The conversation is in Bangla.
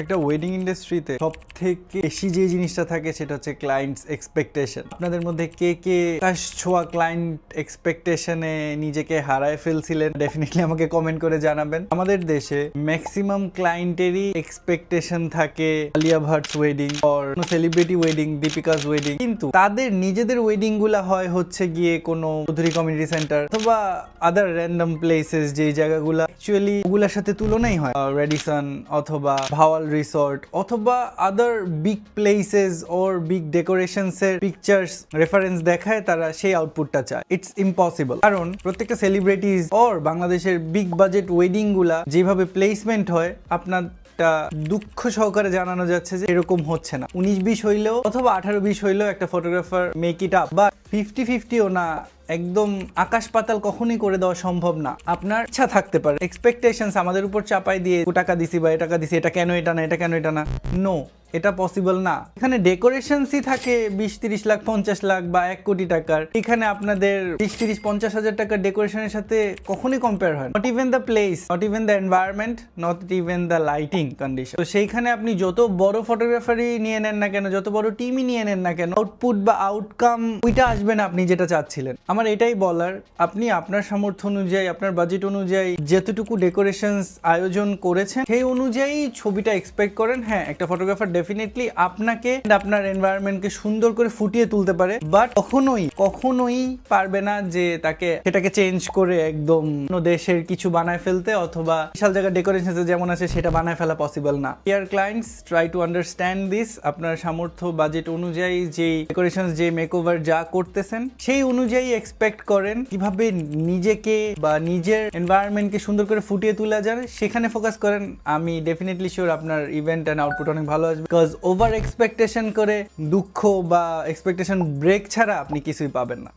একটা ওয়েডিং ইন্ডাস্ট্রিতে সবথেকে বেশি যে জিনিসটা থাকে সেটা হচ্ছে ক্লায়েন্টস এক্সপেকটেশন। আপনাদের মধ্যে কে কে আকাশ ছোঁয়া ক্লায়েন্ট এক্সপেকটেশনে নিজেকে হারায় ফেলছিলেন ডেফিনেটলি আমাকে কমেন্ট করে জানাবেন। আমাদের দেশে ম্যাক্সিমাম ক্লায়েন্টেরই এক্সপেকটেশন থাকে Alia Bhatt's wedding or celebrity wedding, Deepika's wedding, কিন্তু তাদের নিজেদের ওয়েডিং গুলা হয় হচ্ছে গিয়ে কোনো চৌধুরী কমিউনিটি সেন্টার অথবা আদার র্যান্ডম প্লেসেস, যে জায়গাগুলো অ্যাকচুয়ালি ওগুলার সাথে তুলনাই হয় রেডিসন অথবা ভাওয়াল রিসর্ট অথবা আদার বিগ প্লেসেস ওর বিগ ডেকোরেশনস এর পিকচার্স রেফারেন্স দেখায় তারা সেই আউটপুটটা চায়। ইটস ইম্পসিবল, কারণ প্রত্যেকটা সেলিব্রিটিজ ওর বাংলাদেশের বিগ বাজেট ওয়েডিং গুলা যেভাবে প্লেসমেন্ট হয় আপনার দুঃখ সহকারে জানানো যাচ্ছে যে এরকম হচ্ছে না। 19-20 হইলেও অথবা 18-20 হইলেও একটা ফটোগ্রাফার মেক ইট আপ, বা 50-50ও না, একদম আকাশ পাতাল কখনই করে দেওয়া সম্ভব না। আপনার ইচ্ছা থাকতে পারে, এক্সপেকটেশনস আমাদের উপর চাপাই দিয়ে টাকা দিছি বা টাকা দিছি, এটা কেন এটা না, এটা কেন এটা না, নো, এটা পসিবল না। এখানে ডেকোরেশনসই থাকে 20-30 লাখ 50 লাখ বা 1 কোটি টাকার, এখানে আপনাদের 30-50 হাজার টাকার ডেকোরেশনের সাথে কখনোই কম্পেয়ার হয়। Not even the place, not even the environment, not even the lighting condition. তো সেইখানে আপনি যত বড় ফটোগ্রাফারই নিয়ে নেন না কেন, যত বড় টিমই নিয়ে নেন না কেন, আউটপুট বা আউটকাম ওইটা আসবে না আপনি যেটা চাচ্ছিলেন। আমার এটাই বলার, আপনি আপনার সামর্থ্য অনুযায়ী, আপনার বাজেট অনুযায়ী যেতটুকু ডেকোরেশনস আয়োজন করেছেন সেই অনুযায়ী ছবিটা এক্সপেক্ট করেন। হ্যাঁ, একটা ফটোগ্রাফার ডেফিনেটলি আপনাকে আপনার এনভায়রনমেন্টকে সুন্দর করে ফুটিয়ে তুলতে পারে, বাট কখনোই পারবে না যে তাকে সেটাকে চেঞ্জ করে একদম দেশের কিছু বানায় ফেলতে, অথবা বিশাল জায়গার ডেকোরেশন যেমন আছে সেটা বানায় ফেলা পসিবল না। Dear clients, try to understand this. আপনার সামর্থ্য বাজেট অনুযায়ী যে ডেকোরেশন, যে মেকওভার যা করতেছেন সেই অনুযায়ী এক্সপেক্ট করেন। কিভাবে নিজেকে বা নিজের এনভায়রনমেন্টকে সুন্দর করে ফুটিয়ে তোলা যায় সেখানে ফোকাস করেন। আমি ডেফিনেটলি শিওর আপনার ইভেন্ট অ্যান্ড আউটপুট অনেক ভালো আসবে, বিকজ ওভার এক্সপেকটেশন করে দুঃখ বা এক্সপেকটেশন ব্রেক ছাড়া আপনি কিছুই পাবেন না।